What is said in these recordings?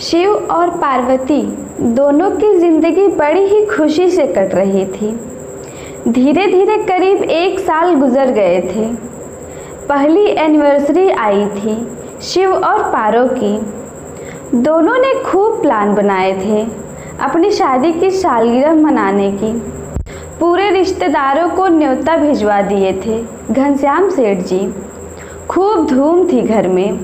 शिव और पार्वती दोनों की जिंदगी बड़ी ही खुशी से कट रही थी। धीरे धीरे करीब 1 साल गुजर गए थे। पहली एनिवर्सरी आई थी शिव और पारो की। दोनों ने खूब प्लान बनाए थे अपनी शादी की सालगिरह मनाने की। पूरे रिश्तेदारों को न्योता भिजवा दिए थे घनश्याम सेठ जी। खूब धूम थी घर में।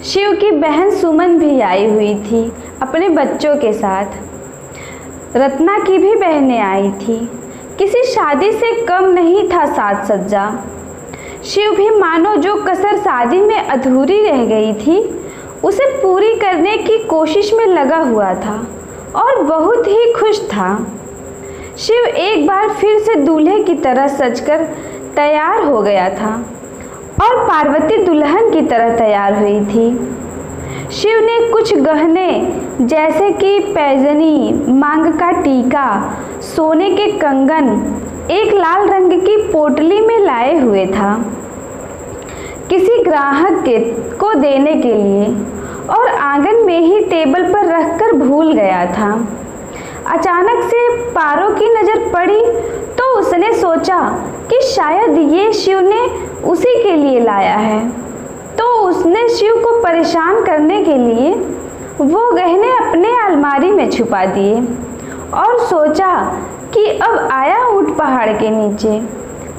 शिव की बहन सुमन भी आई हुई थी अपने बच्चों के साथ। रत्ना की भी बहनें आई थी। किसी शादी से कम नहीं था साज सज्जा। शिव भी मानो जो कसर शादी में अधूरी रह गई थी उसे पूरी करने की कोशिश में लगा हुआ था और बहुत ही खुश था। शिव एक बार फिर से दूल्हे की तरह सजकर तैयार हो गया था और पार्वती दुल्हन की तरह तैयार हुई थी। शिव ने कुछ गहने जैसे कि पैजनी, मांग का टीका, सोने के कंगन एक लाल रंग की पोटली में लाए हुए था किसी ग्राहक को देने के लिए, और आंगन में ही टेबल पर रखकर भूल गया था। अचानक से पारो की नज़र पड़ी तो उसने सोचा कि शायद ये शिव ने उसी के लिए लाया है, तो उसने शिव को परेशान करने के लिए वो गहने अपने अलमारी में छुपा दिए और सोचा कि अब आया ऊंट पहाड़ के नीचे।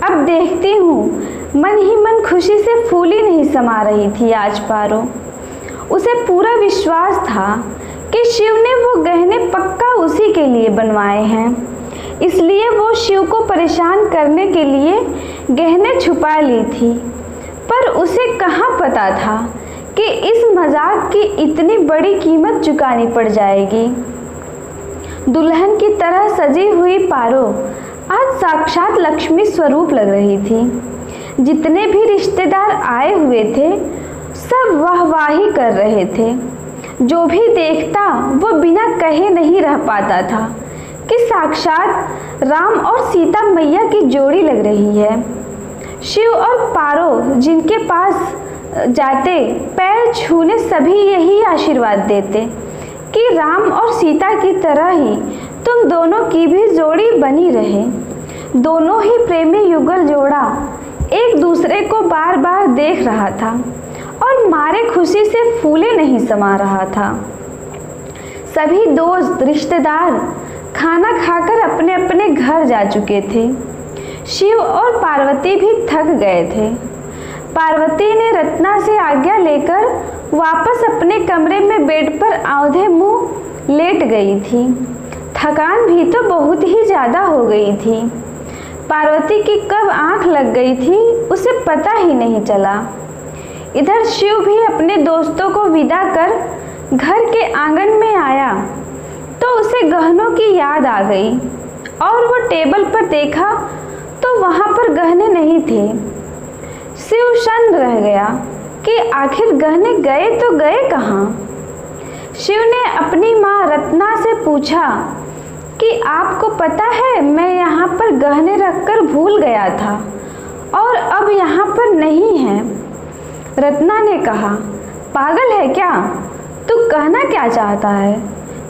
अब देखती हूँ। मन ही मन खुशी से फूली नहीं समा रही थी आज पारो। उसे पूरा विश्वास था कि शिव ने वो गहने पक्का उसी के लिए बनवाए हैं, इसलिए वो शिव को परेशान करने के लिए गहने छुपा ली थी। पर उसे कहाँ पता था कि इस मजाक की इतनी बड़ी कीमत चुकानी पड़ जाएगी। दुल्हन की तरह सजी हुई पारो आज साक्षात लक्ष्मी स्वरूप लग रही थी। जितने भी रिश्तेदार आए हुए थे सब वाहवाही कर रहे थे। जो भी देखता वो बिना कहे नहीं रह पाता था कि साक्षात राम और सीता मैया की जोड़ी लग रही है। शिव और पारो जिनके पास जाते पैर छूने सभी यही आशीर्वाद देते कि राम और सीता की तरह ही तुम दोनों की भी जोड़ी बनी रहे। दोनों ही प्रेमी युगल जोड़ा एक दूसरे को बार बार देख रहा था और मारे खुशी से फूले नहीं समा रहा था। सभी दोस्त रिश्तेदार खाना खाकर अपने अपने घर जा चुके थे। शिव और पार्वती भी थक गए थे। पार्वती ने रत्ना से आज्ञा लेकर वापस अपने कमरे में बेड पर औंधे मुंह लेट गई थी। थकान भी तो बहुत ही ज़्यादा हो गई थी। पार्वती की कब आंख लग गई थी उसे पता ही नहीं चला। इधर शिव भी अपने दोस्तों को विदा कर घर के आंगन में आया तो उसे गहनों की याद आ गई और वो टेबल पर देखा तो वहाँ पर गहने नहीं थे। शिव शन्न रह गया कि आखिर गहने गए तो गए कहाँ। शिव ने अपनी माँ रत्ना से पूछा कि आपको पता है मैं यहाँ पर गहने रखकर भूल गया था और अब यहाँ पर नहीं है। रत्ना ने कहा, पागल है क्या? तू कहना क्या चाहता है?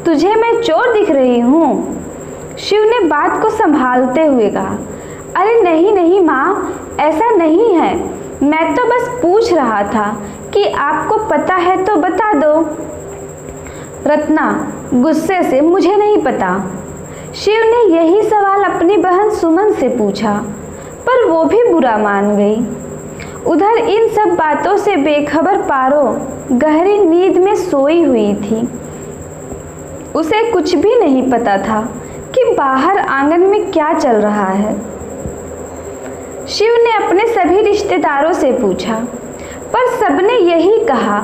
तुझे मैं चोर दिख रही हूँ? शिव ने बात को संभालते हुए कहा, अरे नहीं नहीं माँ, ऐसा नहीं है। मैं तो बस पूछ रहा था कि आपको पता है तो बता दो। रत्ना गुस्से से, मुझे नहीं पता। शिव ने यही सवाल अपनी बहन सुमन से पूछा पर वो भी बुरा मान गई। उधर इन सब बातों से बेखबर पारो गहरी नींद में सोई हुई थी। उसे कुछ भी नहीं पता था कि बाहर आंगन में क्या चल रहा है। शिव ने अपने सभी रिश्तेदारों से पूछा पर सबने यही कहा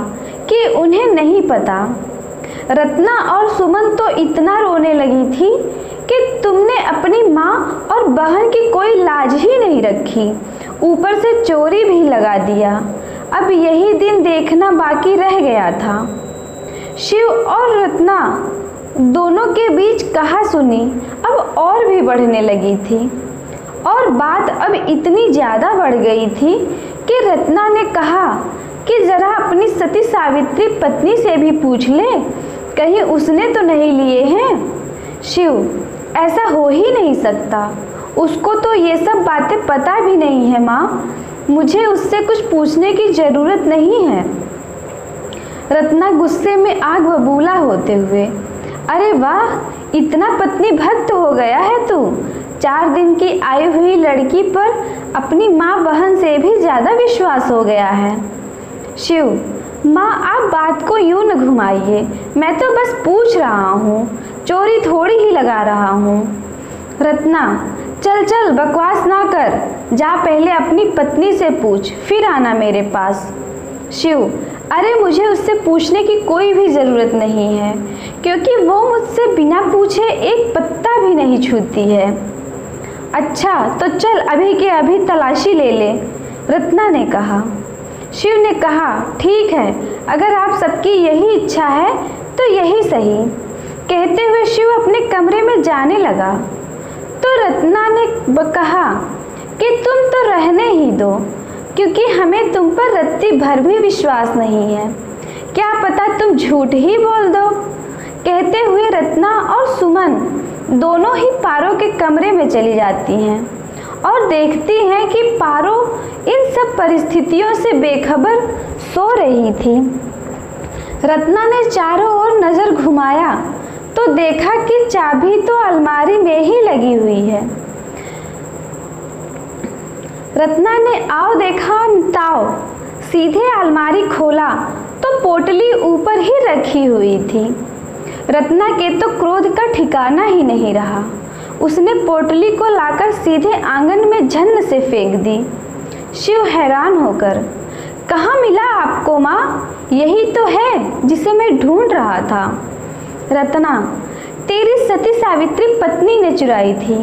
कि उन्हें नहीं पता। रत्ना और सुमन तो इतना रोने लगी थी कि तुमने अपनी माँ और बहन की कोई लाज ही नहीं रखी, ऊपर से चोरी भी लगा दिया। अब यही दिन देखना बाकी रह गया था। शिव और रत्ना दोनों के बीच कहा सुनी अब और भी बढ़ने लगी थी और बात अब इतनी ज़्यादा बढ़ गई थी कि रत्ना ने कहा कि जरा अपनी सती सावित्री पत्नी से भी पूछ ले, कहीं उसने तो नहीं लिए हैं। शिव, ऐसा हो ही नहीं सकता, उसको तो ये सब बातें पता भी नहीं है माँ, मुझे उससे कुछ पूछने की ज़रूरत नहीं है। रत्ना गुस्से में आग बबूला होते हुए, अरे वाह, इतना पत्नी भक्त हो गया है तू। 4 दिन की आई हुई लड़की पर अपनी माँ बहन से भी ज़्यादा विश्वास हो गया है। शिव, माँ आप बात को यूँ न घुमाइए, मैं तो बस पूछ रहा हूँ, चोरी थोड़ी ही लगा रहा हूँ। रत्ना, चल चल बकवास ना कर, जा पहले अपनी पत्नी से पूछ, फिर आना मेरे पास। शिव, अरे मुझे उससे पूछने की कोई भी ज़रूरत नहीं है, क्योंकि वो मुझसे बिना पूछे एक पत्ता भी नहीं छूती है। अच्छा तो चल अभी के अभी तलाशी ले ले, रत्ना ने कहा। शिव ने कहा, ठीक है, अगर आप सबकी यही इच्छा है तो यही सही। कहते हुए शिव अपने कमरे में जाने लगा तो रत्ना ने कहा कि तुम तो रहने ही दो, क्योंकि हमें तुम पर रत्ती भर भी विश्वास नहीं है, क्या पता तुम झूठ ही बोल दो। कहते हुए रत्ना और सुमन दोनों ही पारो के कमरे में चली जाती हैं और देखती हैं कि पारो इन सब परिस्थितियों से बेखबर सो रही थी। रत्ना ने चारों ओर नज़र घुमाया तो देखा कि चाबी तो अलमारी में ही लगी हुई है। रत्ना ने आओ देखा ताओ, सीधे अलमारी खोला तो पोटली ऊपर ही रखी हुई थी। रत्ना के तो क्रोध का ठिकाना ही नहीं रहा, उसने पोटली को लाकर सीधे आंगन में झन्न से फेंक दी। शिव हैरान होकर, कहाँ मिला आपको माँ? यही तो है जिसे मैं ढूंढ रहा था। रत्ना, तेरी सती सावित्री पत्नी ने चुराई थी,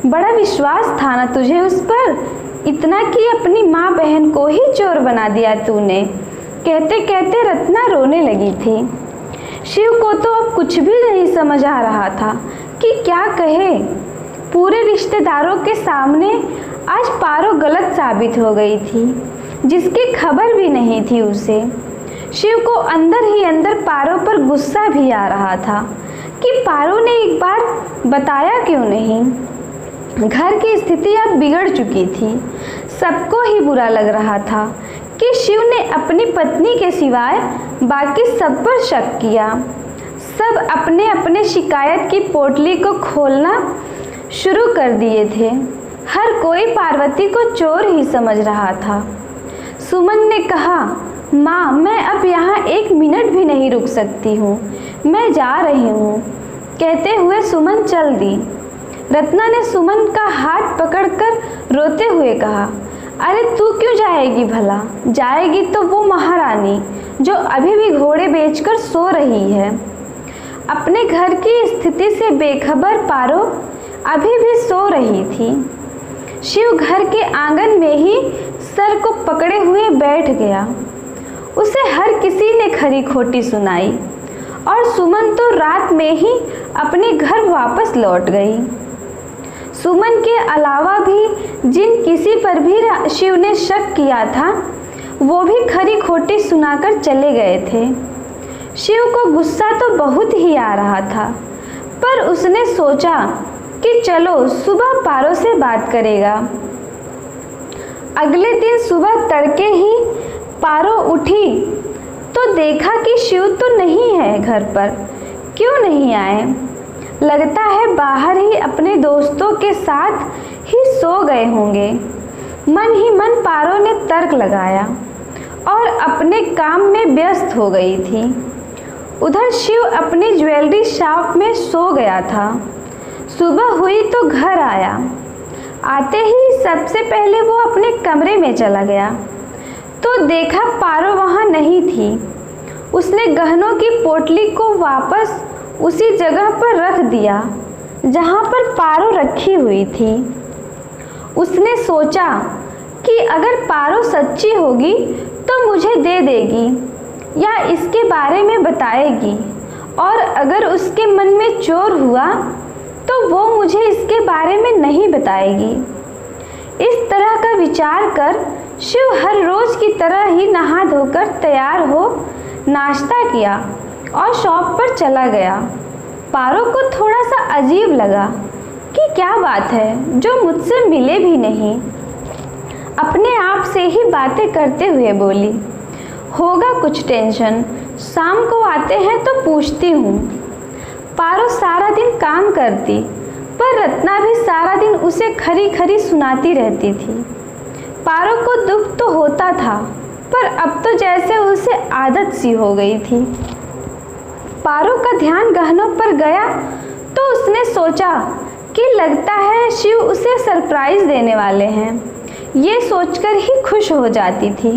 बड़ा विश्वास था ना तुझे उस पर, इतना कि अपनी माँ बहन को ही चोर बना दिया तूने। कहते कहते रत्ना रोने लगी थी। शिव को तो अब कुछ भी नहीं समझ आ रहा था कि क्या कहे। पूरे रिश्तेदारों के सामने आज पारो गलत साबित हो गई थी, जिसकी खबर भी नहीं थी उसे। शिव को अंदर ही अंदर पारो पर गुस्सा भी आ रहा था कि पारो ने एक बार बताया क्यों नहीं। घर की स्थिति अब बिगड़ चुकी थी, सबको ही बुरा लग रहा था कि शिव ने अपनी पत्नी के सिवाय बाकी सब पर शक किया। सब अपने अपने शिकायत की पोटली को खोलना शुरू कर दिए थे। हर कोई पार्वती को चोर ही समझ रहा था। सुमन ने कहा, माँ मैं अब यहाँ 1 मिनट भी नहीं रुक सकती हूँ, मैं जा रही हूँ। कहते हुए सुमन चल दी। रत्ना ने सुमन का हाथ पकड़कर रोते हुए कहा, अरे तू क्यों जाएगी भला? जाएगी तो वो महारानी जो अभी भी घोड़े बेचकर सो रही है। अपने घर की स्थिति से बेखबर पारो अभी भी सो रही थी। शिव घर के आंगन में ही सर को पकड़े हुए बैठ गया। उसे हर किसी ने खरी खोटी सुनाई और सुमन तो रात में ही अपने घर वापस लौट गई। सुमन के अलावा भी जिन किसी पर भी शिव ने शक किया था, वो भी खरी खोटी सुनाकर चले गए थे। शिव को गुस्सा तो बहुत ही आ रहा था, पर उसने सोचा कि चलो सुबह पारो से बात करेगा। अगले दिन सुबह तड़के ही पारो उठी तो देखा कि शिव तो नहीं है घर पर। क्यों नहीं आए? लगता है बाहर ही अपने दोस्तों के साथ ही सो गए होंगे। मन ही मन पारो ने तर्क लगाया और अपने काम में व्यस्त हो गई थी। उधर शिव अपनी ज्वेलरी शॉप में सो गया था। सुबह हुई तो घर आया। आते ही सबसे पहले वो अपने कमरे में चला गया तो देखा पारो वहाँ नहीं थी। उसने गहनों की पोटली को वापस उसी जगह पर रख दिया जहाँ पर पारो रखी हुई थी। उसने सोचा कि अगर पारो सच्ची होगी तो मुझे दे देगी या इसके बारे में बताएगी, और अगर उसके मन में चोर हुआ तो वो मुझे इसके बारे में नहीं बताएगी। इस तरह का विचार कर शिव हर रोज की तरह ही नहा धोकर तैयार हो नाश्ता किया और शॉप पर चला गया। पारो को थोड़ा सा अजीब लगा कि क्या बात है जो मुझसे मिले भी नहीं। अपने आप से ही बातें करते हुए बोली, होगा कुछ टेंशन, शाम को आते हैं तो पूछती हूँ। पारो सारा दिन काम करती, पर रत्ना भी सारा दिन उसे खरी खरी सुनाती रहती थी। पारो को दुख तो होता था, पर अब तो जैसे उसे आदत सी हो गई थी। पारो का ध्यान गहनों पर गया तो उसने सोचा कि लगता है शिव उसे सरप्राइज देने वाले हैं। ये सोचकर ही खुश हो जाती थी।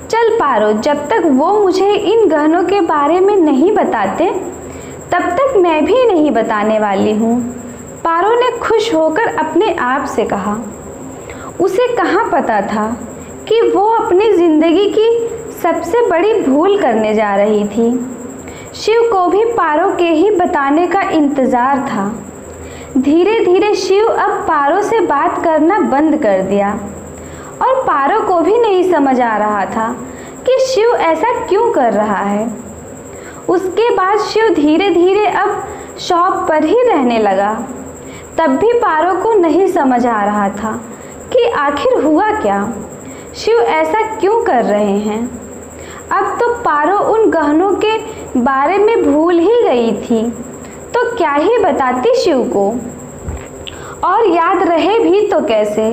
चल पारो, जब तक वो मुझे इन गहनों के बारे में नहीं बताते तब तक मैं भी नहीं बताने वाली हूँ, पारो ने खुश होकर अपने आप से कहा। उसे कहाँ पता था कि वो अपनी ज़िंदगी की सबसे बड़ी भूल करने जा रही थी। शिव को भी पारो के ही बताने का इंतज़ार था। धीरे धीरे शिव अब पारो से बात करना बंद कर दिया और पारो को भी नहीं समझ आ रहा था कि शिव ऐसा क्यों कर रहा है। उसके बाद शिव धीरे धीरे अब शॉप पर ही रहने लगा। तब भी पारो को नहीं समझ आ रहा था कि आखिर हुआ क्या, शिव ऐसा क्यों कर रहे हैं। अब तो पारो उन गहनों के बारे में भूल ही गई थी, तो क्या ही बताती शिव को, और याद रहे भी तो कैसे।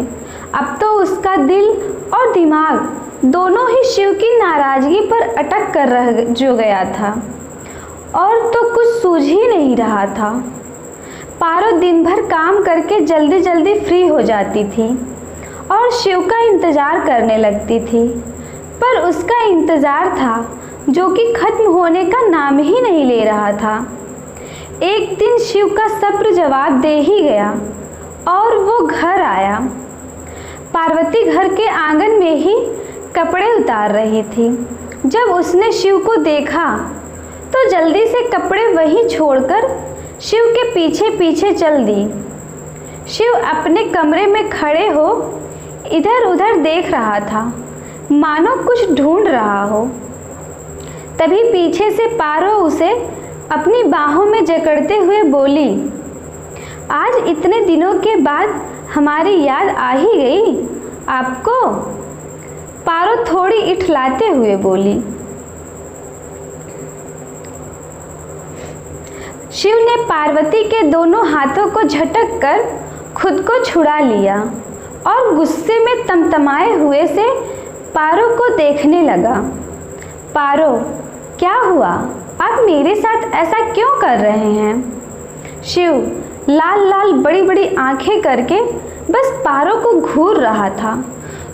अब तो उसका दिल और दिमाग दोनों ही शिव की नाराज़गी पर अटक कर रह जो गया था, और तो कुछ सूझ ही नहीं रहा था। पारो दिन भर काम करके जल्दी जल्दी फ्री हो जाती थी और शिव का इंतज़ार करने लगती थी, पर उसका इंतज़ार था जो कि ख़त्म होने का नाम ही नहीं ले रहा था। एक दिन शिव का सब्र जवाब दे ही गया और वो घर आया। पार्वती घर के आंगन में ही कपड़े उतार रही थी। जब उसने शिव को देखा तो जल्दी से कपड़े वहीं छोड़कर शिव के पीछे पीछे चल दी। शिव अपने कमरे में खड़े हो इधर उधर देख रहा था, मानो कुछ ढूंढ रहा हो। तभी पीछे से पारो उसे अपनी बाहों में जकड़ते हुए बोली, आज इतने दिनों के बाद हमारी याद आ ही गई आपको। पारो थोड़ी इठलाते हुए बोली। शिव ने पार्वती के दोनों हाथों को झटक कर खुद को छुड़ा लिया और गुस्से में तमतमाए हुए से पारो को देखने लगा। पारो, क्या हुआ? आप मेरे साथ ऐसा क्यों कर रहे हैं? शिव लाल लाल बड़ी बड़ी आंखें करके बस पारो को घूर रहा था।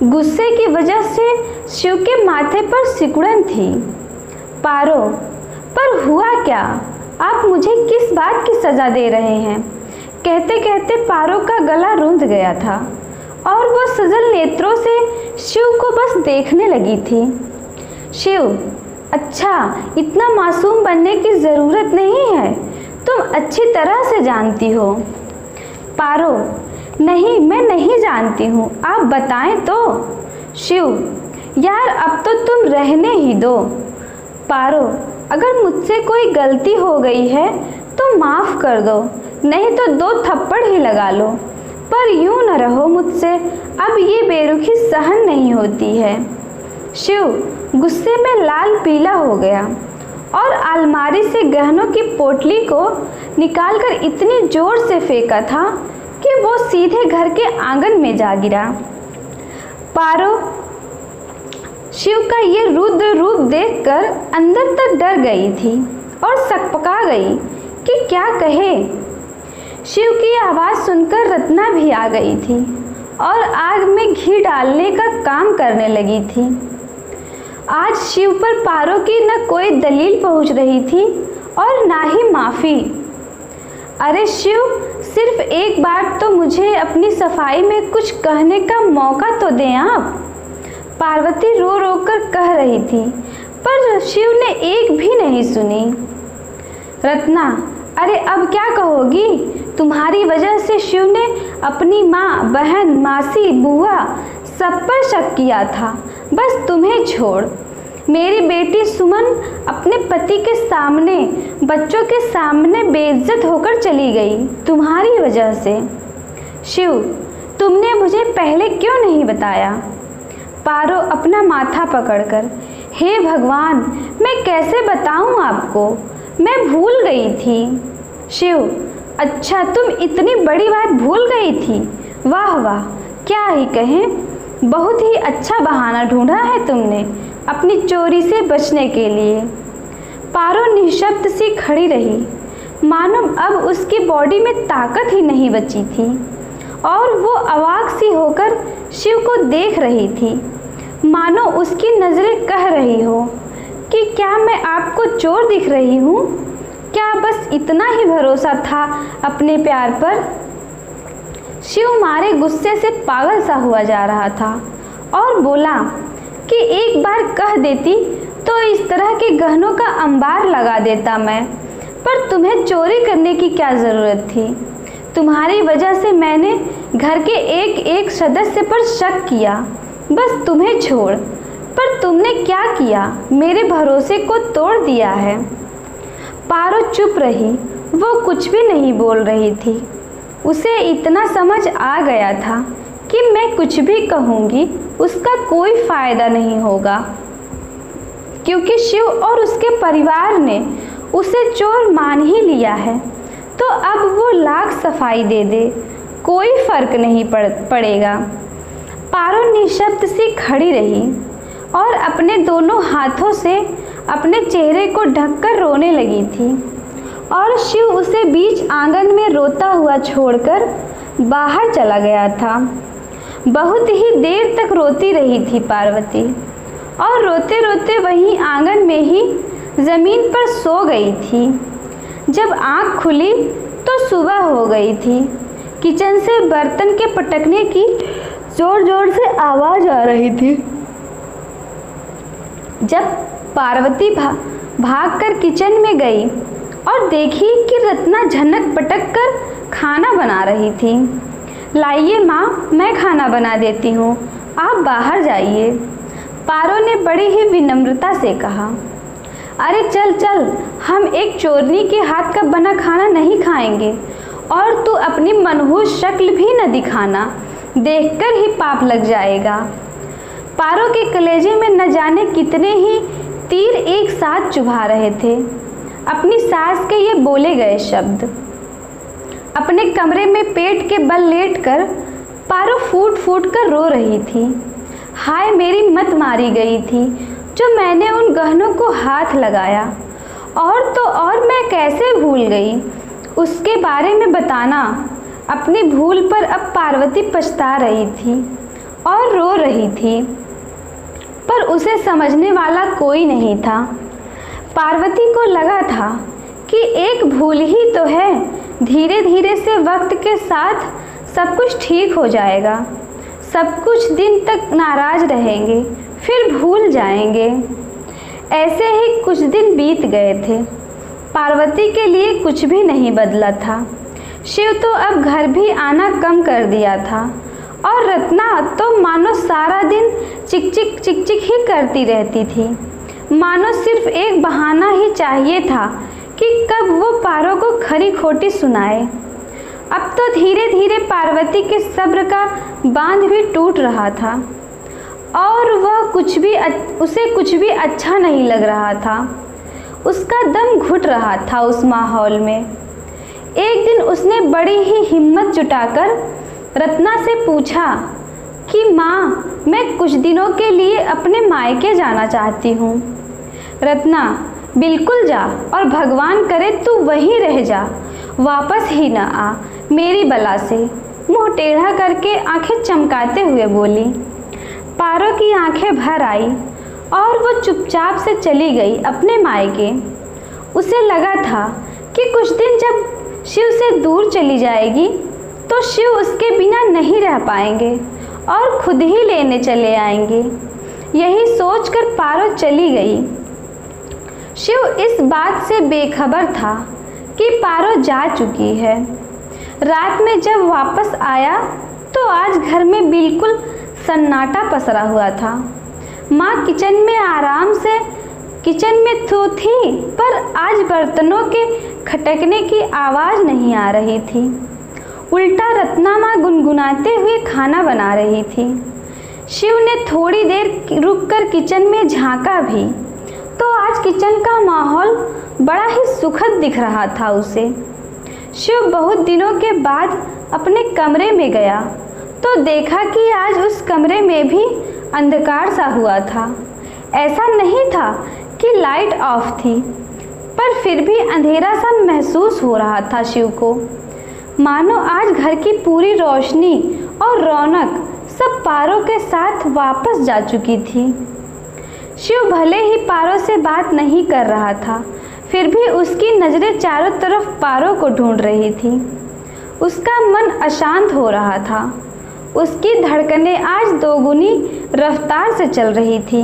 गुस्से की वजह से शिव के माथे पर सिकुड़न थी। पारो, पर हुआ क्या? आप मुझे किस बात की सज़ा दे रहे हैं? कहते कहते पारो का गला रुंध गया था और वो सजल नेत्रों से शिव को बस देखने लगी थी। शिव, अच्छा, इतना मासूम बनने की ज़रूरत नहीं है, तुम अच्छी तरह से जानती हो। पारो, नहीं, मैं नहीं जानती हूँ, आप बताएं तो। शिव, यार अब तो तुम रहने ही दो। पारो, अगर मुझसे कोई गलती हो गई है तो माफ़ कर दो, नहीं तो 2 थप्पड़ ही लगा लो, पर यूँ न रहो मुझसे, अब ये बेरुखी सहन नहीं होती है। शिव गुस्से में लाल पीला हो गया और अलमारी से गहनों की पोटली को निकालकर इतनी ज़ोर से फेंका था कि वो सीधे घर के आंगन में जा गिरा। पारो शिव का ये रुद्र रूप देखकर अंदर तक डर गई थी और सकपका गई कि क्या कहे। शिव की आवाज़ सुनकर रत्ना भी आ गई थी और आग में घी डालने का काम करने लगी थी। आज शिव पर पारो की न कोई दलील पहुंच रही थी और ना ही माफ़ी। अरे शिव, सिर्फ एक बार तो मुझे अपनी सफाई में कुछ कहने का मौका तो दें आप। पार्वती रो रो कर कह रही थी, पर शिव ने एक भी नहीं सुनी। रत्ना, अरे अब क्या कहोगी? तुम्हारी वजह से शिव ने अपनी माँ, बहन, मासी, बुआ सब पर शक किया था, बस तुम्हें छोड़। मेरी बेटी सुमन अपने पति के सामने, बच्चों के सामने बेइज्जत होकर चली गई तुम्हारी वजह से। शिव, तुमने मुझे पहले क्यों नहीं बताया? पारो अपना माथा पकड़कर, हे भगवान, मैं कैसे बताऊं आपको, मैं भूल गई थी। शिव, अच्छा तुम इतनी बड़ी बात भूल गई थी? वाह वाह, क्या ही कहें, बहुत ही अच्छा बहाना ढूंढा है तुमने अपनी चोरी से बचने के लिए। पारो निशब्द सी खड़ी रही, मानो अब उसकी बॉडी में ताकत ही नहीं बची थी और वो अवाक सी होकर शिव को देख रही थी, मानो उसकी नज़रें कह रही हो कि क्या मैं आपको चोर दिख रही हूँ? क्या बस इतना ही भरोसा था अपने प्यार पर? शिव मारे गुस्से से पागल सा हुआ जा रहा था और बोला कि एक बार कह देती तो इस तरह के गहनों का अंबार लगा देता मैं, पर तुम्हें चोरी करने की क्या ज़रूरत थी? तुम्हारी वजह से मैंने घर के एक एक सदस्य पर शक किया, बस तुम्हें छोड़। पर तुमने क्या किया? मेरे भरोसे को तोड़ दिया है। पारो चुप रही, वो कुछ भी नहीं बोल रही थी। उसे इतना समझ आ गया था कि मैं कुछ भी कहूँगी उसका कोई फ़ायदा नहीं होगा, क्योंकि शिव और उसके परिवार ने उसे चोर मान ही लिया है। तो अब वो लाख सफाई दे दे, कोई फ़र्क नहीं पड़ेगा। पारो निशब्द सी खड़ी रही और अपने दोनों हाथों से अपने चेहरे को ढककर रोने लगी थी और शिव उसे बीच आंगन में रोता हुआ छोड़कर बाहर चला गया था। बहुत ही देर तक रोती रही थी पार्वती और रोते रोते वहीं आंगन में ही ज़मीन पर सो गई थी। जब आँख खुली तो सुबह हो गई थी। किचन से बर्तन के पटकने की ज़ोर ज़ोर से आवाज़ आ रही थी। जब पार्वती भागकर किचन में गई और देखी कि रत्ना झनक पटक कर खाना बना रही थी। लाइए माँ, मैं खाना बना देती हूँ, आप बाहर जाइए, पारो ने बड़ी ही विनम्रता से कहा। अरे चल चल, हम एक चोरनी के हाथ का बना खाना नहीं खाएंगे और तू अपनी मनहूस शक्ल भी न दिखाना, देखकर ही पाप लग जाएगा। पारो के कलेजे में न जाने कितने ही तीर एक साथ चुभा रहे थे अपनी सास के ये बोले गए शब्द। अपने कमरे में पेट के बल लेटकर पारो फूट फूट कर रो रही थी। हाय, मेरी मत मारी गई थी जो मैंने उन गहनों को हाथ लगाया, और तो और मैं कैसे भूल गई उसके बारे में बताना। अपनी भूल पर अब पार्वती पछता रही थी और रो रही थी, पर उसे समझने वाला कोई नहीं था। पार्वती को लगा था कि एक भूल ही तो है, धीरे धीरे से वक्त के साथ सब कुछ ठीक हो जाएगा। सब कुछ दिन तक नाराज रहेंगे, फिर भूल जाएंगे। ऐसे ही कुछ दिन बीत गए थे। पार्वती के लिए कुछ भी नहीं बदला था। शिव तो अब घर भी आना कम कर दिया था और रत्ना तो मानो सारा दिन चिक चिक ही करती रहती थी। मानो सिर्फ एक बहाना ही चाहिए था कि कब वो पारो को खरी खोटी सुनाए। अब तो धीरे धीरे पार्वती के सब्र का बांध भी टूट रहा था और उसे कुछ भी अच्छा नहीं लग रहा था। उसका दम घुट रहा था उस माहौल में। एक दिन उसने बड़ी ही हिम्मत जुटाकर रत्ना से पूछा कि माँ, मैं कुछ दिनों के लिए अपने मायके जाना चाहती हूँ। रत्ना, बिल्कुल जा, और भगवान करे तू वहीं रह जा, वापस ही ना आ मेरी बला से, मुंह टेढ़ा करके आंखें चमकाते हुए बोली। पारो की आंखें भर आई और वो चुपचाप से चली गई अपने मायके। उसे लगा था कि कुछ दिन जब शिव से दूर चली जाएगी तो शिव उसके बिना नहीं रह पाएंगे और खुद ही लेने चले आएंगे। यही सोचकर पारो चली गई। शिव इस बात से बेखबर था कि पारो जा चुकी है। रात में जब वापस आया तो आज घर में बिल्कुल सन्नाटा पसरा हुआ था। माँ किचन में तो थी, पर आज बर्तनों के खटकने की आवाज़ नहीं आ रही थी। उल्टा रत्ना माँ गुनगुनाते हुए खाना बना रही थी। शिव ने थोड़ी देर रुककर किचन में झांका भी, तो आज किचन का माहौल बड़ा ही सुखद दिख रहा था उसे। शिव बहुत दिनों के बाद अपने कमरे में गया तो देखा कि आज उस कमरे में भी अंधकार सा हुआ था। ऐसा नहीं था कि लाइट ऑफ थी, पर फिर भी अंधेरा सा महसूस हो रहा था शिव को, मानो आज घर की पूरी रोशनी और रौनक सब पारों के साथ वापस जा चुकी थी। शिव भले ही पारों से बात नहीं कर रहा था, फिर भी उसकी नज़रें चारों तरफ पारों को ढूंढ रही थी। उसका मन अशांत हो रहा था। उसकी धड़कनें आज दोगुनी रफ्तार से चल रही थी,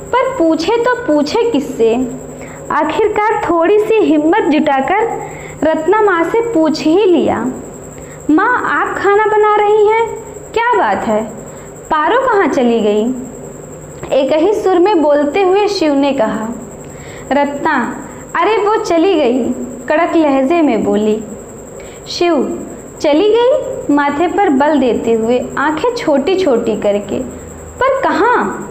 पर पूछे तो पूछे किससे। आखिरकार थोड़ी सी हिम्मत जुटाकर रत्ना माँ से पूछ ही लिया, माँ आप खाना बना रही हैं? क्या बात है, पारो कहाँ चली गई? एक ही सुर में बोलते हुए शिव ने कहा। रत्ना, अरे वो चली गई, कड़क लहजे में बोली। शिव, चली गई? माथे पर बल देते हुए आंखें छोटी छोटी करके, पर कहाँ?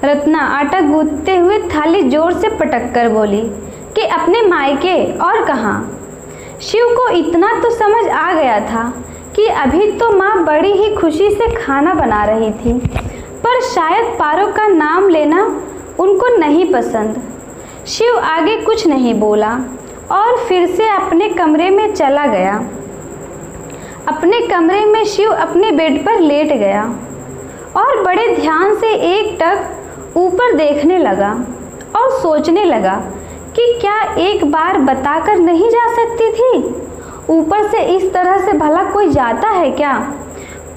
रत्ना आटा गूंथते हुए थाली जोर से पटक कर बोली कि अपने मायके, और कहाँ? शिव को इतना तो समझ आ गया था कि अभी तो माँ बड़ी ही खुशी से खाना बना रही थी, पर शायद पारो का नाम लेना उनको नहीं पसंद। शिव आगे कुछ नहीं बोला और फिर से अपने कमरे में चला गया। अपने कमरे में शिव अपने बेड पर लेट गया और बड़े ध्यान से एक टक ऊपर देखने लगा और सोचने लगा कि क्या एक बार बताकर नहीं जा सकती थी? ऊपर से इस तरह से भला कोई जाता है क्या?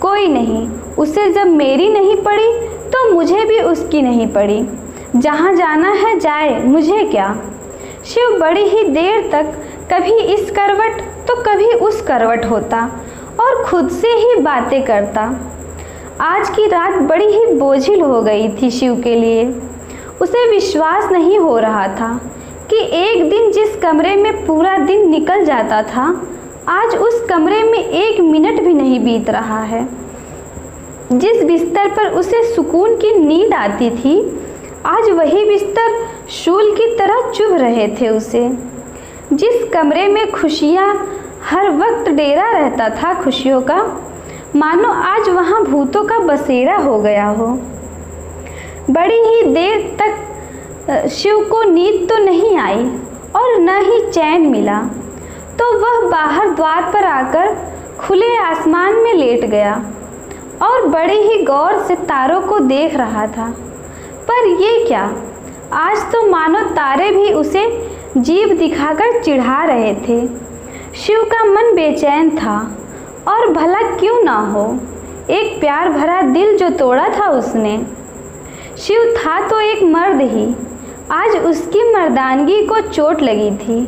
कोई नहीं। उसे जब मेरी नहीं पड़ी तो मुझे भी उसकी नहीं पड़ी। जहाँ जाना है जाए, मुझे क्या। शिव बड़ी ही देर तक कभी इस करवट तो कभी उस करवट होता और खुद से ही बातें करता। आज की रात बड़ी ही बोझिल हो गई थी शिव के लिए। उसे विश्वास नहीं हो रहा था कि एक दिन जिस कमरे में पूरा दिन निकल जाता था, आज उस कमरे में एक मिनट भी नहीं बीत रहा है। जिस बिस्तर पर उसे सुकून की नींद आती थी, आज वही बिस्तर शूल की तरह चुभ रहे थे उसे। जिस कमरे में खुशियाँ हर वक्त डेरा रहता था खुशियों का, मानो आज वहाँ भूतों का बसेरा हो गया हो। बड़ी ही देर तक शिव को नींद तो नहीं आई और न ही चैन मिला, तो वह बाहर द्वार पर आकर खुले आसमान में लेट गया और बड़े ही गौर से तारों को देख रहा था। पर ये क्या, आज तो मानो तारे भी उसे जीभ दिखाकर चिढ़ा रहे थे। शिव का मन बेचैन था और भला क्यों ना हो, एक प्यार भरा दिल जो तोड़ा था उसने। शिव था तो एक मर्द ही, आज उसकी मर्दानगी को चोट लगी थी।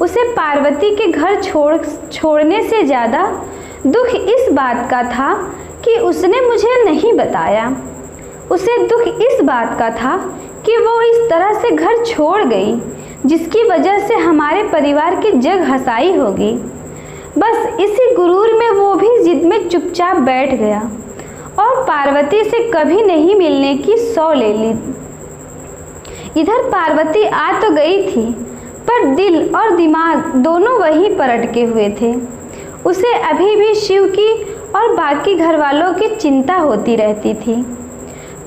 उसे पार्वती के घर छोड़ने से ज़्यादा दुख इस बात का था कि उसने मुझे नहीं बताया। उसे दुख इस बात का था कि वो इस तरह से घर छोड़ गई, जिसकी वजह से हमारे परिवार की जग हंसाई होगी। बस इसी गुरूर में वो भी जिद में चुपचाप बैठ गया और पार्वती से कभी नहीं मिलने की सौ ले ली। इधर पार्वती आ तो गई थी, पर दिल और दिमाग दोनों वहीं पर अटके हुए थे। उसे अभी भी शिव की और बाकी घर वालों की चिंता होती रहती थी।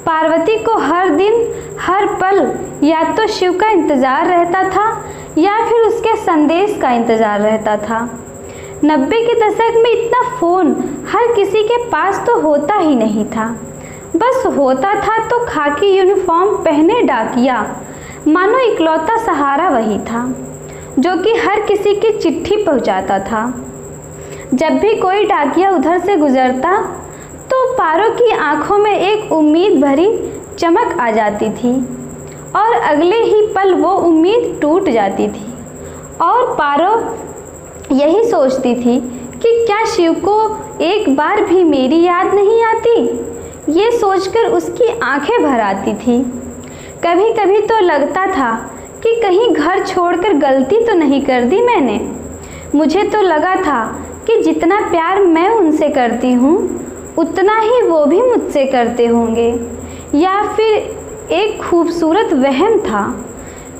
पार्वती को हर दिन हर पल या तो शिव का इंतज़ार रहता था या फिर उसके संदेश का इंतज़ार रहता था। 90 के दशक में इतना फ़ोन हर किसी के पास तो होता ही नहीं था। बस होता था तो खाकी यूनिफॉर्म पहने डाकिया, मानो इकलौता सहारा वही था जो कि हर किसी की चिट्ठी पहुंचाता था। जब भी कोई डाकिया उधर से गुजरता तो पारो की आंखों में एक उम्मीद भरी चमक आ जाती थी और अगले ही पल वो उम्मीद टूट जाती थी और पारो यही सोचती थी कि क्या शिव को एक बार भी मेरी याद नहीं आती? ये सोचकर उसकी आंखें भर आती थी। कभी कभी तो लगता था कि कहीं घर छोड़कर गलती तो नहीं कर दी मैंने। मुझे तो लगा था कि जितना प्यार मैं उनसे करती हूँ उतना ही वो भी मुझसे करते होंगे, या फिर एक खूबसूरत वहम था।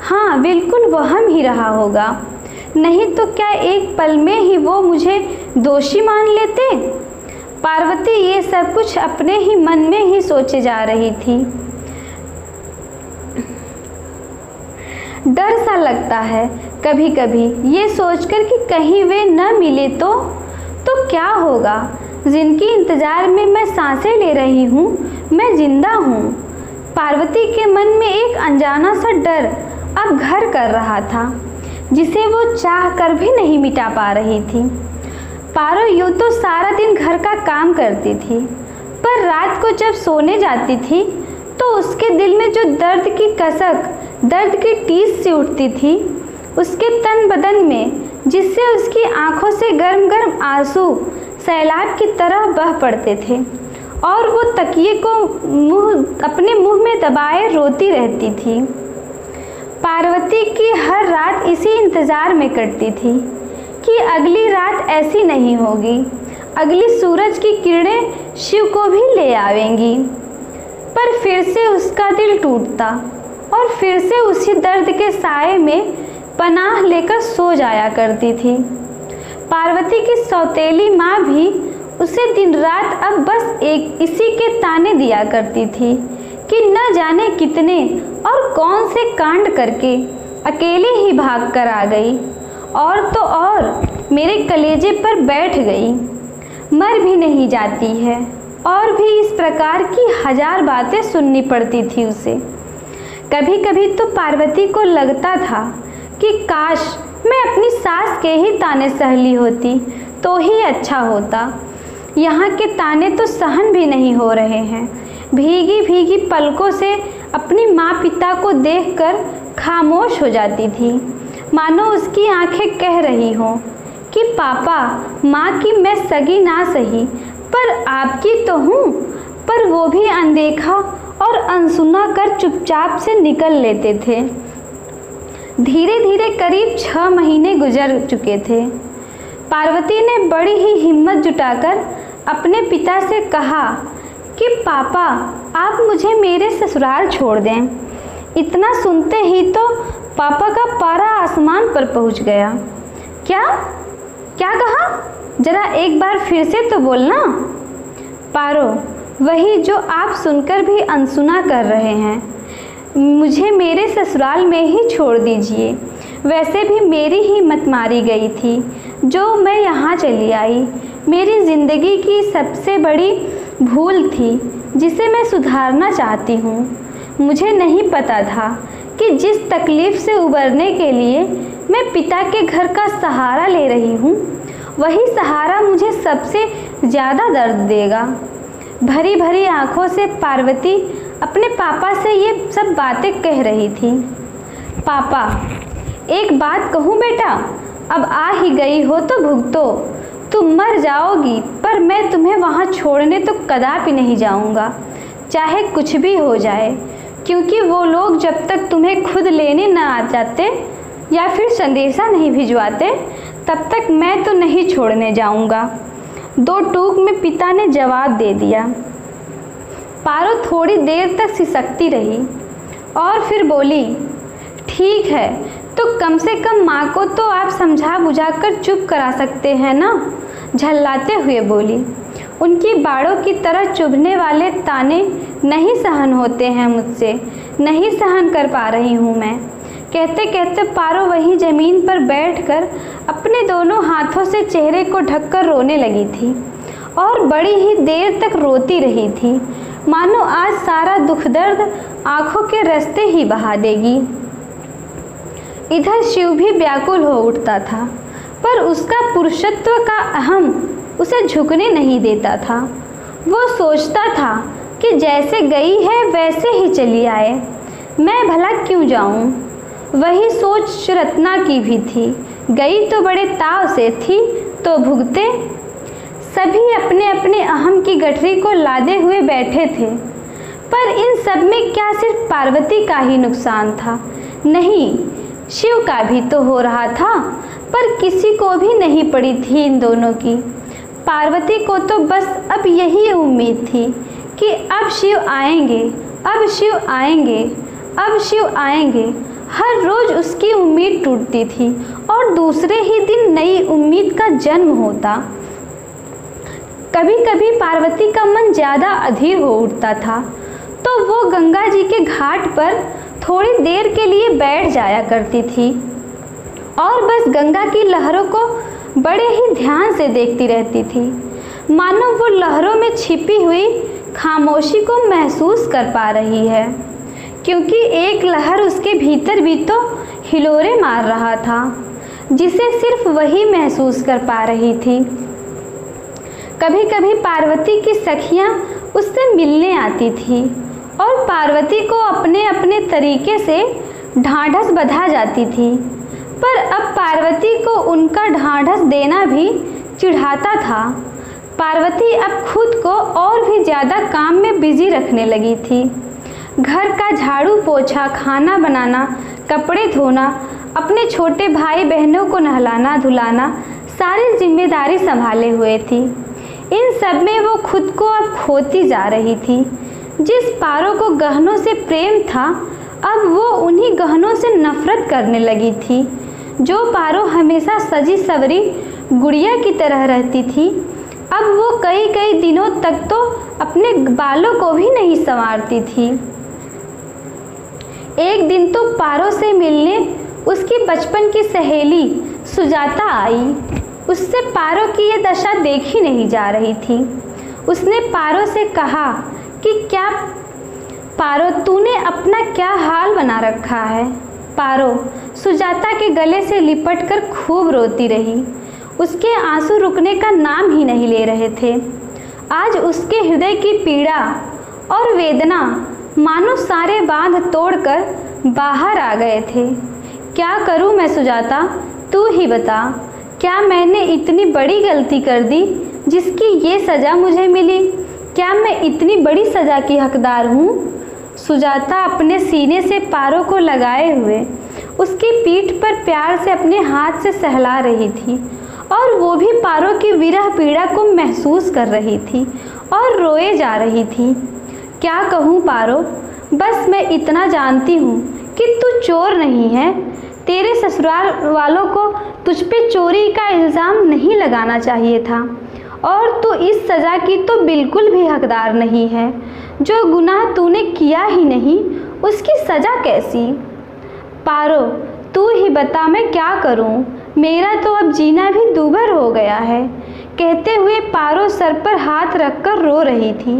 हाँ, बिल्कुल वहम ही रहा होगा, नहीं तो क्या एक पल में ही वो मुझे दोषी मान लेते। पार्वती ये सब कुछ अपने ही मन में ही सोचे जा रही थी। डर सा लगता है कभी कभी ये सोचकर कि कहीं वे न मिले तो क्या होगा। जिनकी इंतज़ार में मैं सांसें ले रही हूँ, मैं जिंदा हूँ। पार्वती के मन में एक अनजाना सा डर अब घर कर रहा था, जिसे वो चाह कर भी नहीं मिटा पा रही थी। पारो यूँ तो सारा दिन घर का काम करती थी, पर रात को जब सोने जाती थी तो उसके दिल में जो दर्द की कसक, दर्द की टीस सी उठती थी उसके तन बदन में, जिससे उसकी आंखों से गर्म गर्म आंसू सैलाब की तरह बह पड़ते थे और वो तकिए को अपने मुंह में दबाए रोती रहती थी। पार्वती की हर रात इसी इंतज़ार में कटती थी कि अगली रात ऐसी नहीं होगी, अगली सूरज की किरणें शिव को भी ले आवेंगी। पर फिर से उसका दिल टूटता और फिर से उसी दर्द के साए में पनाह लेकर सो जाया करती थी। पार्वती की सौतेली माँ भी उसे दिन रात अब बस इसी के ताने दिया करती थी कि न जाने कितने और कौन से कांड करके अकेले ही भाग कर आ गई, और तो और मेरे कलेजे पर बैठ गई, मर भी नहीं जाती है। और भी इस प्रकार की हजार बातें सुननी पड़ती थी उसे। कभी कभी तो पार्वती को लगता था कि काश मैं अपनी सास के ही ताने सह ली होती तो ही अच्छा होता। यहाँ के ताने तो सहन भी नहीं हो रहे हैं। भीगी भीगी पलकों से अपनी माँ पिता को देखकर खामोश हो जाती थी, मानो उसकी आंखें कह रही हों कि पापा, माँ की मैं सगी ना सही पर आपकी तो हूँ। पर वो भी अनदेखा और अनसुना कर चुपचाप से निकल लेते थे। धीरे धीरे करीब 6 महीने गुजर चुके थे। पार्वती ने बड़ी ही हिम्मत जुटाकर अपने पिता से कहा कि पापा, आप मुझे मेरे ससुराल छोड़ दें। इतना सुनते ही तो पापा का पारा आसमान पर पहुंच गया। क्या क्या कहा? जरा एक बार फिर से तो बोलना। पारो, वही जो आप सुनकर भी अनसुना कर रहे हैं। मुझे मेरे ससुराल में ही छोड़ दीजिए। वैसे भी मेरी ही मत मारी गई थी जो मैं यहाँ चली आई। मेरी ज़िंदगी की सबसे बड़ी भूल थी जिसे मैं सुधारना चाहती हूँ। मुझे नहीं पता था कि जिस तकलीफ़ से उबरने के लिए मैं पिता के घर का सहारा ले रही हूँ, वही सहारा मुझे सबसे ज़्यादा दर्द देगा। भरी भरी आँखों से पार्वती अपने पापा से ये सब बातें कह रही थी। पापा, एक बात कहूँ बेटा, अब आ ही गई हो तो भुगतो। तुम मर जाओगी पर मैं तुम्हें वहाँ छोड़ने तो कदापि नहीं जाऊँगा, चाहे कुछ भी हो जाए। क्योंकि वो लोग जब तक तुम्हें खुद लेने न आ जाते या फिर संदेशा नहीं भिजवाते, तब तक मैं तो नहीं छोड़ने जाऊँगा। 2 टूक में पिता ने जवाब दे दिया। पारो थोड़ी देर तक सिसकती रही और फिर बोली, ठीक है, तो कम से कम माँ को तो आप समझा बुझा कर चुप करा सकते हैं ना। झल्लाते हुए बोली। उनकी बाड़ों की तरह चुभने वाले ताने नहीं सहन होते हैं मुझसे, नहीं सहन कर पा रही हूँ मैं। कहते कहते पारो वहीं ज़मीन पर बैठकर अपने दोनों हाथों से चेहरे को ढककर रोने लगी थी और बड़ी ही देर तक रोती रही थी, मानो आज सारा दुख दर्द आँखों के रास्ते ही बहा देगी। इधर शिव भी व्याकुल हो उठता था, पर उसका पुरुषत्व का अहम उसे झुकने नहीं देता था। वो सोचता था कि जैसे गई है वैसे ही चली आए, मैं भला क्यों जाऊं। वही सोच रत्ना की भी थी। गई तो बड़े ताव से थी तो भुगते। सभी अपने अपने अहम की गठरी को लादे हुए बैठे थे। पर इन सब में क्या सिर्फ पार्वती का ही नुकसान था? नहीं, शिव का भी तो हो रहा था, पर किसी को भी नहीं पड़ी थी इन दोनों की। पार्वती को तो बस अब यही उम्मीद थी कि अब शिव आएंगे, अब शिव आएंगे, अब शिव आएंगे। हर रोज़ उसकी उम्मीद टूटती थी और दूसरे ही दिन नई उम्मीद का जन्म होता। कभी कभी पार्वती का मन ज़्यादा अधीर हो उठता था तो वो गंगा जी के घाट पर थोड़ी देर के लिए बैठ जाया करती थी और बस गंगा की लहरों को बड़े ही ध्यान से देखती रहती थी, मानो वो लहरों में छिपी हुई खामोशी को महसूस कर पा रही है, क्योंकि एक लहर उसके भीतर भी तो हिलोरे मार रहा था जिसे सिर्फ वही महसूस कर पा रही थी। कभी कभी पार्वती की सखियां उससे मिलने आती थी और पार्वती को अपने अपने तरीके से ढांढस बंधा जाती थी, पर अब पार्वती को उनका ढांढस देना भी चिढ़ाता था। पार्वती अब खुद को और भी ज़्यादा काम में बिजी रखने लगी थी। घर का झाड़ू पोछा, खाना बनाना, कपड़े धोना, अपने छोटे भाई बहनों को नहलाना धुलाना, सारी जिम्मेदारी संभाले हुए थी। इन सब में वो खुद को अब खोती जा रही थी। जिस पारो को गहनों से प्रेम था, अब वो उन्हीं गहनों से नफरत करने लगी थी। जो पारो हमेशा सजी सवरी गुड़िया की तरह रहती थी, अब वो कई कई दिनों तक तो अपने बालों को भी नहीं संवारती थी। एक दिन तो पारो से मिलने उसकी बचपन की सहेली सुजाता आई। उससे पारो की ये दशा देखी नहीं जा रही थी। उसने पारो से कहा कि क्या पारो, तूने अपना क्या हाल बना रखा है? पारो सुजाता के गले से लिपटकर खूब रोती रही। उसके आंसू रुकने का नाम ही नहीं ले रहे थे। आज उसके हृदय की पीड़ा और वेदना मानो सारे बांध तोड़कर बाहर आ गए थे। क्या करूं मैं सुजाता, तू ही बता। क्या मैंने इतनी बड़ी गलती कर दी जिसकी ये सज़ा मुझे मिली? क्या मैं इतनी बड़ी सज़ा की हकदार हूँ? सुजाता अपने सीने से पारो को लगाए हुए उसकी पीठ पर प्यार से अपने हाथ से सहला रही थी और वो भी पारो की विरह पीड़ा को महसूस कर रही थी और रोए जा रही थी। क्या कहूँ पारो, बस मैं इतना जानती हूँ कि तू चोर नहीं है। तेरे ससुराल वालों को तुझ पे चोरी का इल्ज़ाम नहीं लगाना चाहिए था और तू इस सज़ा की तो बिल्कुल भी हकदार नहीं है। जो गुनाह तूने किया ही नहीं, उसकी सज़ा कैसी? पारो, तू ही बता, मैं क्या करूं? मेरा तो अब जीना भी दूभर हो गया है। कहते हुए पारो सर पर हाथ रखकर रो रही थी।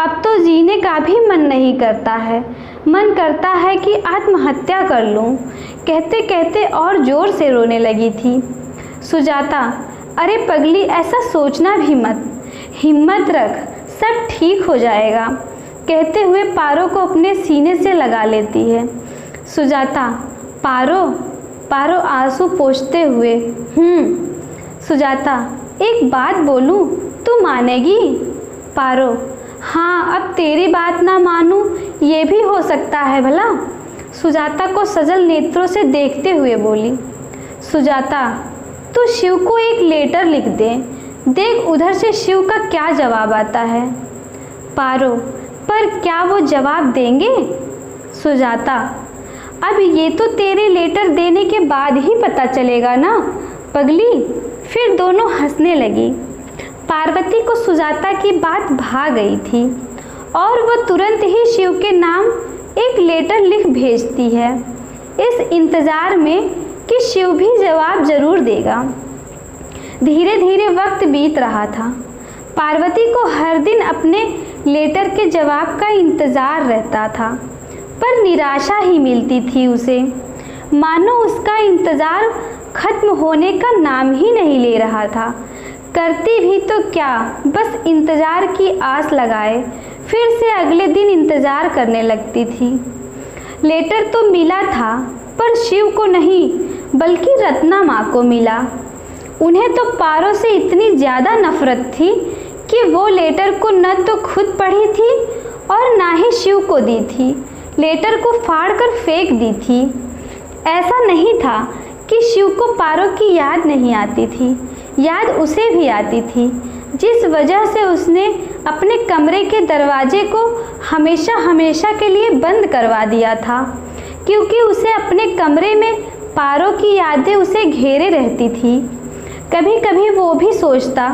अब तो जीने का भी मन नहीं करता है। मन करता है कि आत्महत्या कर लूं। कहते कहते और ज़ोर से रोने लगी थी। सुजाता, अरे पगली, ऐसा सोचना भी मत। हिम्मत रख, सब ठीक हो जाएगा। कहते हुए पारो को अपने सीने से लगा लेती है। सुजाता, पारो, पारो आंसू पोंछते हुए, सुजाता, एक बात बोलूं, तू मानेगी? पारो, हाँ, अब तेरी बात ना मानूं ये भी हो सकता है भला। सुजाता को सजल नेत्रों से देखते हुए बोली। सुजाता, तू शिव को एक लेटर लिख दे, देख उधर से शिव का क्या जवाब आता है। पारो, पर क्या वो जवाब देंगे? सुजाता, अब ये तो तेरे लेटर देने के बाद ही पता चलेगा ना पगली। फिर दोनों हंसने लगी। पार्वती को सुजाता की बात भा गई थी और वह तुरंत ही शिव के नाम एक लेटर लिख भेजती है, इस इंतज़ार में कि शिव भी जवाब ज़रूर देगा। धीरे धीरे वक्त बीत रहा था। पार्वती को हर दिन अपने लेटर के जवाब का इंतज़ार रहता था, पर निराशा ही मिलती थी उसे। मानो उसका इंतज़ार खत्म होने का नाम ही नहीं ले रहा था। करती भी तो क्या, बस इंतज़ार की आस लगाए फिर से अगले दिन इंतज़ार करने लगती थी। लेटर तो मिला था, पर शिव को नहीं बल्कि रत्ना माँ को मिला। उन्हें तो पारो से इतनी ज़्यादा नफरत थी कि वो लेटर को न तो खुद पढ़ी थी और ना ही शिव को दी थी। लेटर को फाड़ कर फेंक दी थी। ऐसा नहीं था कि शिव को पारो की याद नहीं आती थी, याद उसे भी आती थी, जिस वजह से उसने अपने कमरे के दरवाजे को हमेशा हमेशा के लिए बंद करवा दिया था, क्योंकि उसे अपने कमरे में पारो की यादें उसे घेरे रहती थी। कभी कभी वो भी सोचता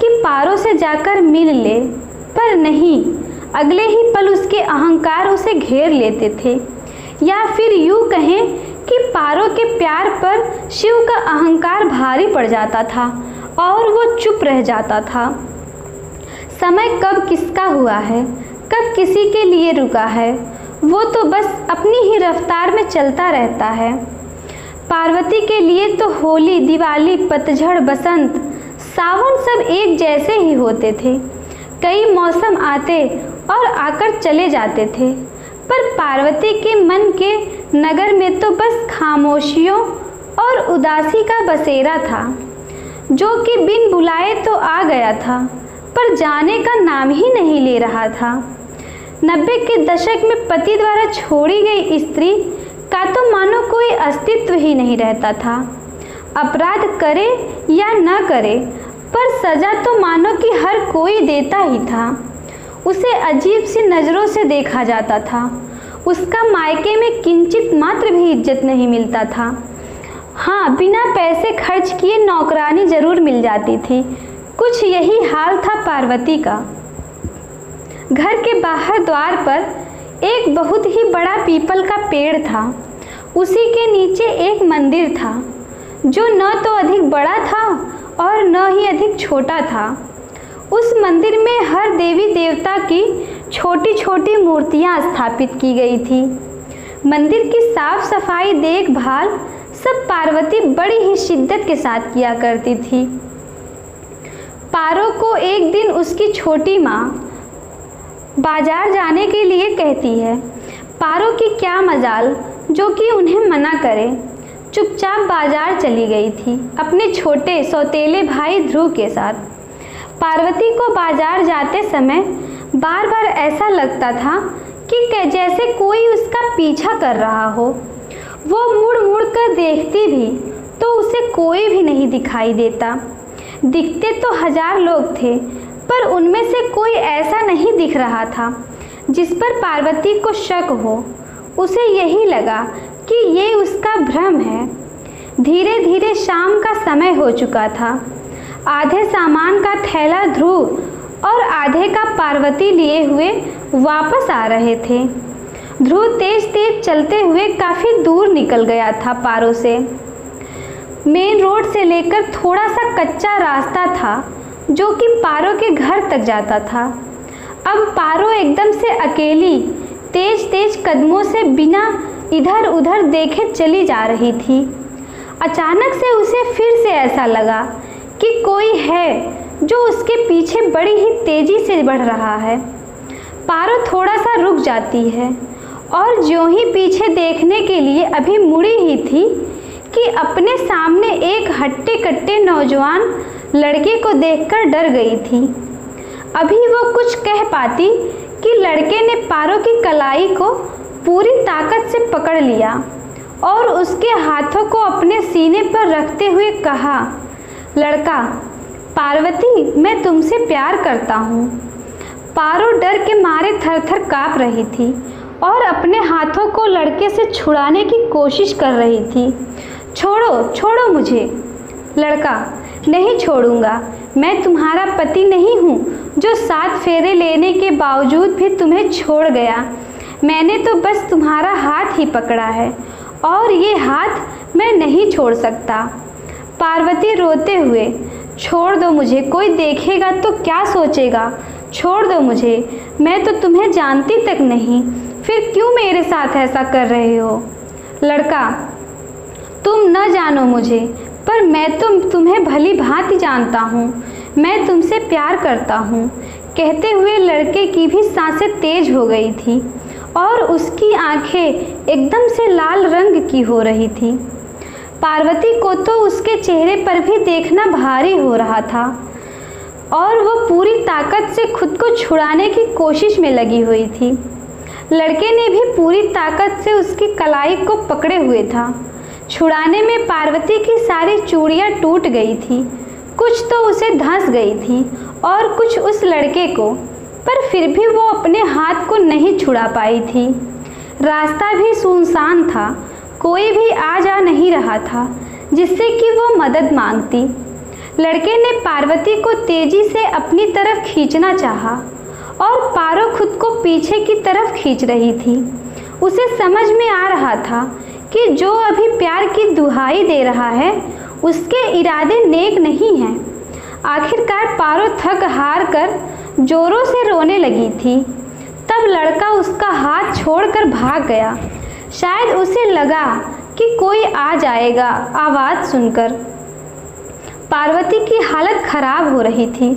कि पारो से जाकर मिल ले, पर नहीं, अगले ही पल उसके अहंकार उसे घेर लेते थे, या फिर यूँ कहें कि पारो के प्यार पर शिव का अहंकार भारी पड़ जाता था और वो चुप रह जाता था। समय कब किसका हुआ है, कब किसी के लिए रुका है, वो तो बस अपनी ही रफ्तार में चलता रहता है। पार्वती के लिए तो होली, दिवाली, पतझड़, बसंत, सावन सब एक जैसे ही होते थे। कई मौसम आते और आकर चले जाते थे, पर पार्वती के मन के नगर में तो बस खामोशियों और उदासी का बसेरा था, जो कि बिन बुलाए तो आ गया था, पर जाने का नाम ही नहीं ले रहा था। 90 के दशक में पति द्वारा छोड़ी गई स्त्री का तो मानो कोई अस्तित्व ही नहीं रहता था। अपराध करे या न करे, पर सज़ा तो मानो कि हर कोई देता ही था। उसे अजीब सी नज़रों से देखा जाता था। उसका मायके में किंचित मात्र भी इज्जत नहीं मिलता था। हाँ, बिना पैसे खर्च किए नौकरानी जरूर मिल जाती थी। कुछ यही हाल था पार्वती का। घर के बाहर द्वार पर एक बहुत ही बड़ा पीपल का पेड़ था। उसी के नीचे एक मंदिर था, जो न तो अधिक बड़ा था और न ही अधिक छोटा था। उस मंदिर में हर देवी देवता की छोटी छोटी मूर्तियां स्थापित की गई थी। मंदिर की साफ सफाई देखभाल सब पार्वती बड़ी ही शिद्दत के साथ किया करती थी। पारो को एक दिन उसकी छोटी माँ बाजार जाने के लिए कहती है। पारो की क्या मजाल जो कि उन्हें मना करे। चुपचाप बाजार चली गई थी अपने छोटे सौतेले भाई ध्रुव के साथ। पार्वती को बाजार जाते समय बार बार ऐसा लगता था कि जैसे कोई उसका पीछा कर रहा हो। वो मुड़ मुड़ कर देखती भी तो उसे कोई भी नहीं दिखाई देता। दिखते तो 1000 लोग थे, पर उनमें से कोई ऐसा नहीं दिख रहा था जिस पर पार्वती को शक हो। उसे यही लगा कि ये उसका भ्रम है। धीरे धीरे शाम का समय हो चुका था। आधे सामान का थैला ध्रुव और आधे का पार्वती लिए हुए वापस आ रहे थे। ध्रुव तेज तेज चलते हुए काफ़ी दूर निकल गया था पारो से। मेन रोड से लेकर थोड़ा सा कच्चा रास्ता था जो कि पारो के घर तक जाता था। अब पारो एकदम से अकेली तेज तेज कदमों से बिना इधर उधर देखे चली जा रही थी। अचानक से उसे फिर से ऐसा लगा कि कोई है जो उसके पीछे बड़ी ही तेजी से बढ़ रहा है। पारो थोड़ा सा रुक जाती है और ज्यों ही पीछे देखने के लिए अभी मुड़ी ही थी कि अपने सामने एक हट्टे कट्टे नौजवान लड़के को देखकर डर गई थी। अभी वो कुछ कह पाती कि लड़के ने पारो की कलाई को पूरी ताकत से पकड़ लिया और उसके हाथों को अपने सीने पर रखते हुए कहा, लड़का, पार्वती, मैं तुमसे प्यार करता हूँ। पारो डर के मारे थर थर काँप रही थी और अपने हाथों को लड़के से छुड़ाने की कोशिश कर रही थी। छोड़ो, छोड़ो मुझे। लड़का, नहीं छोड़ूंगा। मैं तुम्हारा पति नहीं हूँ जो 7 फेरे लेने के बावजूद भी तुम्हें छोड़ गया। मैंने तो बस तुम्हारा हाथ ही पकड़ा है और ये हाथ मैं नहीं छोड़ सकता। पार्वती रोते हुए, छोड़ दो मुझे, कोई देखेगा तो क्या सोचेगा। छोड़ दो मुझे, मैं तो तुम्हें जानती तक नहीं, फिर क्यों मेरे साथ ऐसा कर रहे हो। लड़का, तुम न जानो मुझे, पर मैं तुम्हें भली भांति जानता हूँ। मैं तुमसे प्यार करता हूँ। कहते हुए लड़के की भी सांसें तेज हो गई थी और उसकी आंखें एकदम से लाल रंग की हो रही थी। पार्वती को तो उसके चेहरे पर भी देखना भारी हो रहा था और वो पूरी ताकत से खुद को छुड़ाने की कोशिश में लगी हुई थी। लड़के ने भी पूरी ताकत से उसकी कलाई को पकड़े हुए था। छुड़ाने में पार्वती की सारी चूड़ियाँ टूट गई थी, कुछ तो उसे धंस गई थी और कुछ उस लड़के को, पर फिर भी वो अपने हाथ को नहीं छुड़ा पाई थी। रास्ता भी सुनसान था, कोई भी आ जा नहीं रहा था जिससे कि वो मदद मांगती। लड़के ने पार्वती को तेजी से अपनी तरफ खींचना चाहा और पारो खुद को पीछे की तरफ खींच रही थी। उसे समझ में आ रहा था कि जो अभी प्यार की दुहाई दे रहा है उसके इरादे नेक नहीं हैं। आखिरकार पारो थक हार कर जोरों से रोने लगी थी। तब लड़का उसका हाथ छोड़कर भाग गया। शायद उसे लगा कि कोई आ जाएगा आवाज़ सुनकर। पार्वती की हालत खराब हो रही थी।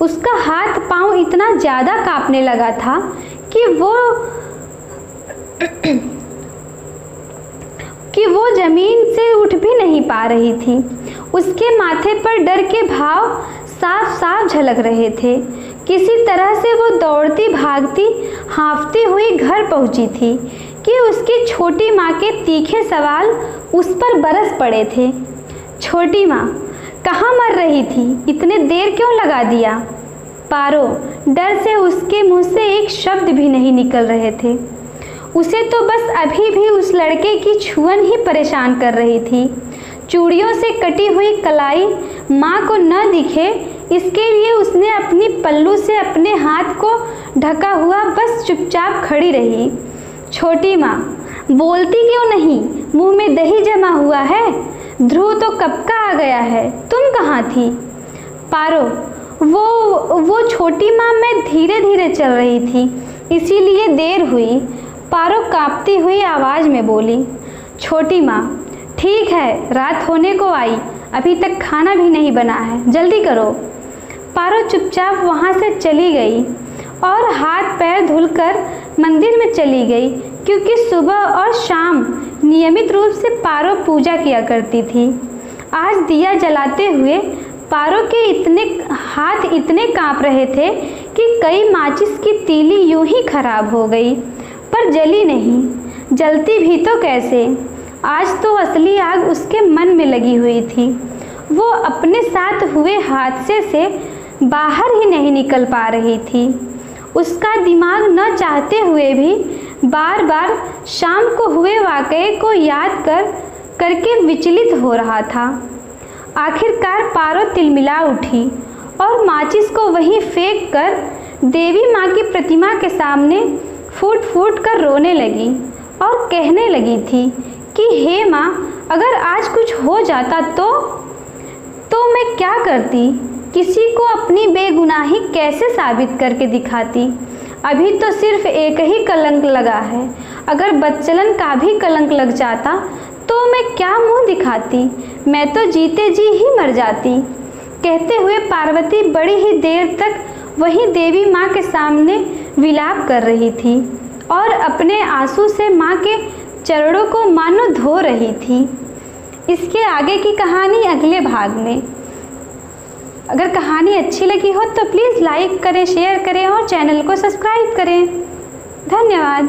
उसका हाथ पांव इतना ज़्यादा कांपने लगा था कि वो ज़मीन से उठ भी नहीं पा रही थी। उसके माथे पर डर के भाव साफ साफ झलक रहे थे। किसी तरह से वो दौड़ती भागती हाँफती हुई घर पहुंची थी कि उसकी छोटी माँ के तीखे सवाल उस पर बरस पड़े थे। छोटी माँ, कहाँ मर रही थी? इतने देर क्यों लगा दिया? पारो डर से उसके मुंह से एक शब्द भी नहीं निकल रहे थे। उसे तो बस अभी भी उस लड़के की छुअन ही परेशान कर रही थी। चूड़ियों से कटी हुई कलाई माँ को न दिखे इसके लिए उसने अपनी पल्लू से अपने हाथ को ढका हुआ बस चुपचाप खड़ी रही। छोटी माँ, बोलती क्यों नहीं? मुंह में दही जमा हुआ है। ध्रुव तो कब का आ गया है, तुम कहाँ थी? पारो, वो छोटी माँ, मैं धीरे धीरे चल रही थी इसीलिए देर हुई। पारो कांपती हुई आवाज़ में बोली। छोटी माँ, ठीक है, रात होने को आई, अभी तक खाना भी नहीं बना है, जल्दी करो। पारो चुपचाप वहाँ से चली गई और हाथ पैर धुलकर मंदिर में चली गई, क्योंकि सुबह और शाम नियमित रूप से पारो पूजा किया करती थी। आज दिया जलाते हुए पारो के हाथ इतने कांप रहे थे कि कई माचिस की तीली यूं ही खराब हो गई, पर जली नहीं। जलती भी तो कैसे? आज तो असली आग उसके मन में लगी हुई थी। वो अपने साथ हुए हादसे से बाहर ही नहीं निकल पा रही थी। उसका दिमाग न चाहते हुए भी बार बार शाम को हुए वाक़ये को याद करके विचलित हो रहा था। आखिरकार पारो तिलमिला उठी और माचिस को वहीं फेंक कर देवी माँ की प्रतिमा के सामने फूट फूट कर रोने लगी और कहने लगी थी कि हे माँ, अगर आज कुछ हो जाता तो मैं क्या करती? किसी को अपनी बेगुनाही कैसे साबित करके दिखाती? अभी तो सिर्फ एक ही कलंक लगा है, अगर बदचलन का भी कलंक लग जाता तो मैं क्या मुंह दिखाती? मैं तो जीते जी ही मर जाती। कहते हुए पार्वती बड़ी ही देर तक वही देवी माँ के सामने विलाप कर रही थी और अपने आंसू से माँ के चरणों को मानो धो रही थी। इसके आगे की कहानी अगले भाग में। अगर कहानी अच्छी लगी हो तो प्लीज़ लाइक करें, शेयर करें और चैनल को सब्सक्राइब करें। धन्यवाद।